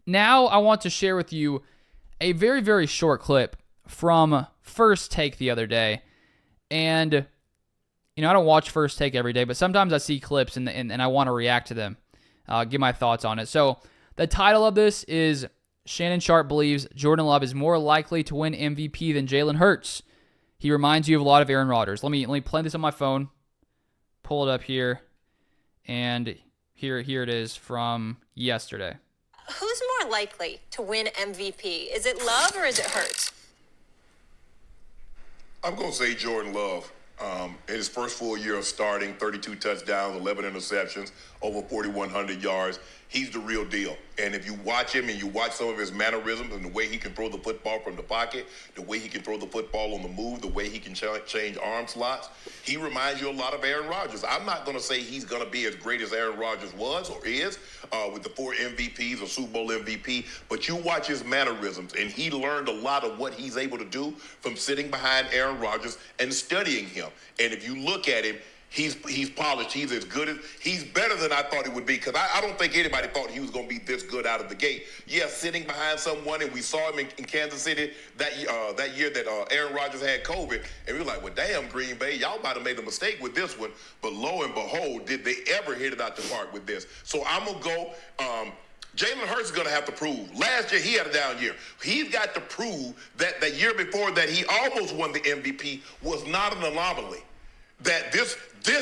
Now I want to share with you a very, very short clip from First Take the other day. And, I don't watch First Take every day, but sometimes I see clips and I want to react to them, give my thoughts on it. So the title of this is Shannon Sharpe believes Jordan Love is more likely to win MVP than Jalen Hurts. He reminds you of a lot of Aaron Rodgers. Let me play this on my phone, pull it up here, and here it is from yesterday. Who's more likely to win MVP? Is it Love or is it Hurts? I'm going to say Jordan Love. In his first full year of starting, 32 touchdowns, 11 interceptions, over 4,100 yards. He's the real deal. And if you watch him and you watch some of his mannerisms and the way he can throw the football from the pocket, the way he can throw the football on the move, the way he can change arm slots, he reminds you a lot of Aaron Rodgers. I'm not going to say he's going to be as great as Aaron Rodgers was or is with the 4 MVPs or Super Bowl MVP, but you watch his mannerisms, and he learned a lot of what he's able to do from sitting behind Aaron Rodgers and studying him. And if you look at him, he's polished. He's as good as he's better than I thought he would be, because I don't think anybody thought he was going to be this good out of the gate. Yes, sitting behind someone, and we saw him in Kansas City that year that Aaron Rodgers had COVID, and we were like, well, damn, Green Bay, y'all might have made a mistake with this one. But lo and behold, did they ever hit it out the park with this? So I'm gonna go. Jalen Hurts is going to have to prove. Last year, he had a down year. He's got to prove that the year before that he almost won the MVP was not an anomaly. That this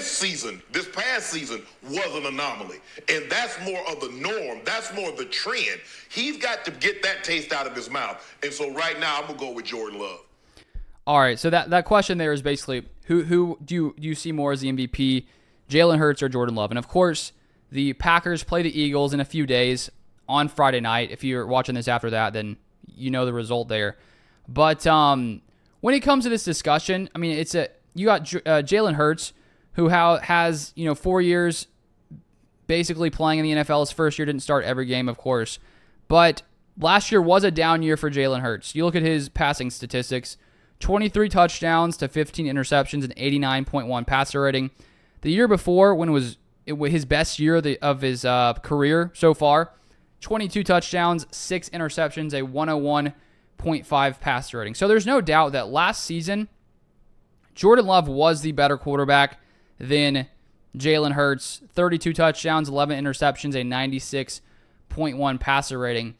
season, this past season, was an anomaly. And that's more of the norm. That's more of the trend. He's got to get that taste out of his mouth. And so right now, I'm going to go with Jordan Love. All right, so that question there is basically, who do you see more as the MVP, Jalen Hurts or Jordan Love? And of course, the Packers play the Eagles in a few days on Friday night. If you're watching this after that, then you know the result there. But when it comes to this discussion, I mean, you got Jalen Hurts, who has 4 years basically playing in the NFL. His first year didn't start every game, of course, but last year was a down year for Jalen Hurts. You look at his passing statistics: 23 touchdowns to 15 interceptions and 89.1 passer rating. The year before, when it was his best year of his career so far, 22 touchdowns, 6 interceptions, a 101.5 passer rating. So there's no doubt that last season, Jordan Love was the better quarterback than Jalen Hurts. 32 touchdowns, 11 interceptions, a 96.1 passer rating.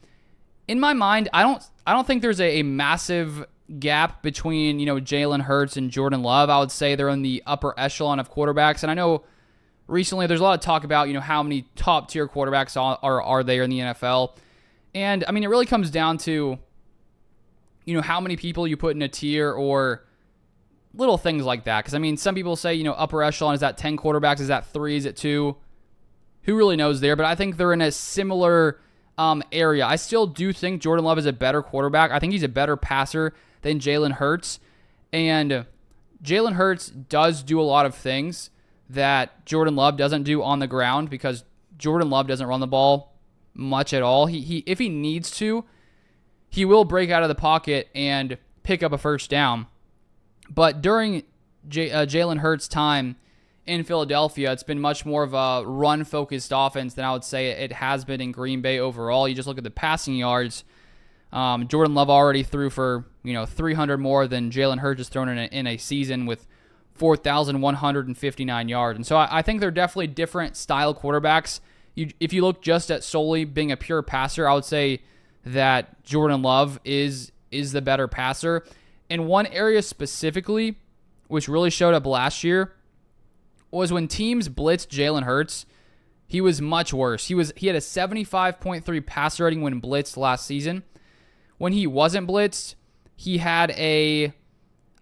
In my mind, I don't think there's a massive gap between Jalen Hurts and Jordan Love. I would say they're in the upper echelon of quarterbacks. And I know recently there's a lot of talk about how many top tier quarterbacks are there in the NFL. And I mean, it really comes down to how many people you put in a tier or little things like that. Because I mean, some people say upper echelon, is that 10 quarterbacks, is that 3, is it 2? Who really knows there? But I think they're in a similar area. I still do think Jordan Love is a better quarterback. I think he's a better passer than Jalen Hurts. And Jalen Hurts does do a lot of things that Jordan Love doesn't do on the ground, because Jordan Love doesn't run the ball much at all. He if he needs to, he will break out of the pocket and pick up a first down. But during Jalen Hurts' time in Philadelphia, it's been much more of a run-focused offense than I would say it has been in Green Bay overall. You just look at the passing yards. Jordan Love already threw for 300 more than Jalen Hurts has thrown in a season, with 4,159 yards. And so I think they're definitely different style quarterbacks. If you look just at solely being a pure passer, I would say that Jordan Love is the better passer. And one area specifically, which really showed up last year, was when teams blitzed Jalen Hurts, he was much worse. He had a 75.3 passer rating when blitzed last season. When he wasn't blitzed, he had I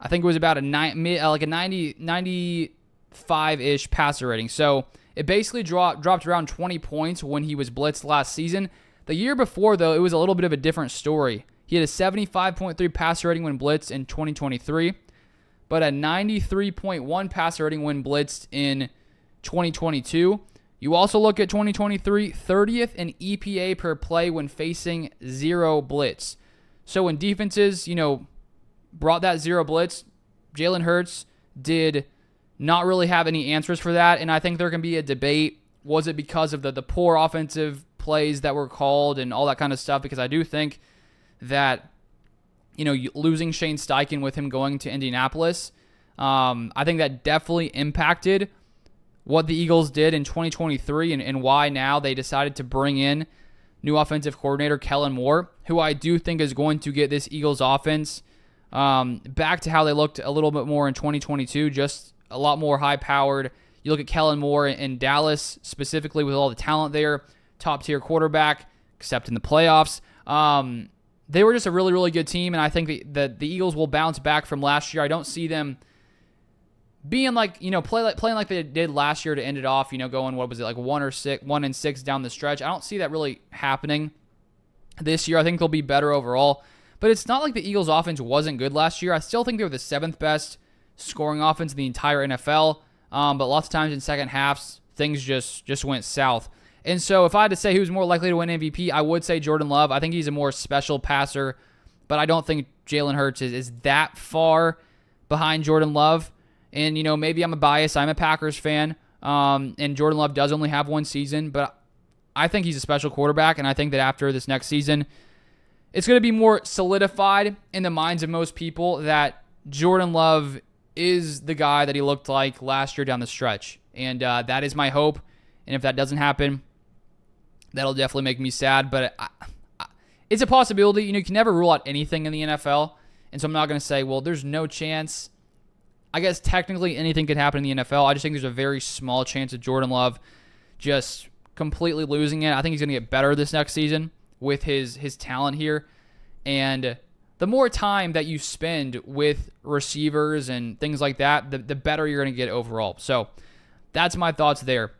think it was about a 95-ish passer rating. So it basically dropped around 20 points when he was blitzed last season. The year before, though, it was a little bit of a different story. He had a 75.3 passer rating when blitzed in 2023, but a 93.1 passer rating when blitzed in 2022. You also look at 2023, 30th in EPA per play when facing zero blitz. So when defenses, brought that zero blitz, Jalen Hurts did not really have any answers for that. And I think there can be a debate. Was it because of the poor offensive plays that were called and all that kind of stuff, because I do think that, losing Shane Steichen with him going to Indianapolis, I think that definitely impacted what the Eagles did in 2023 and why now they decided to bring in new offensive coordinator Kellen Moore, who I do think is going to get this Eagles offense back to how they looked a little bit more in 2022, just a lot more high-powered. You look at Kellen Moore in Dallas, specifically with all the talent there, top-tier quarterback, except in the playoffs. They were just a really, really good team, and I think that the Eagles will bounce back from last year. I don't see them being playing like they did last year to end it off, going, 1-6 down the stretch. I don't see that really happening this year. I think they'll be better overall. But it's not like the Eagles offense wasn't good last year. I still think they were the 7th best scoring offense in the entire NFL. But lots of times in second halves, things just went south. And so if I had to say who's more likely to win MVP, I would say Jordan Love. I think he's a more special passer, but I don't think Jalen Hurts is that far behind Jordan Love. And, maybe I'm a bias. I'm a Packers fan, and Jordan Love does only have one season, but I think he's a special quarterback, and I think that after this next season, it's going to be more solidified in the minds of most people that Jordan Love is the guy that he looked like last year down the stretch. And that is my hope. And if that doesn't happen, that'll definitely make me sad. But it's a possibility. You can never rule out anything in the NFL. And so I'm not going to say, well, there's no chance. I guess technically anything could happen in the NFL. I just think there's a very small chance of Jordan Love just completely losing it. I think he's going to get better this next season with his talent here. And the more time that you spend with receivers and things like that, the better you're going to get overall. So that's my thoughts there.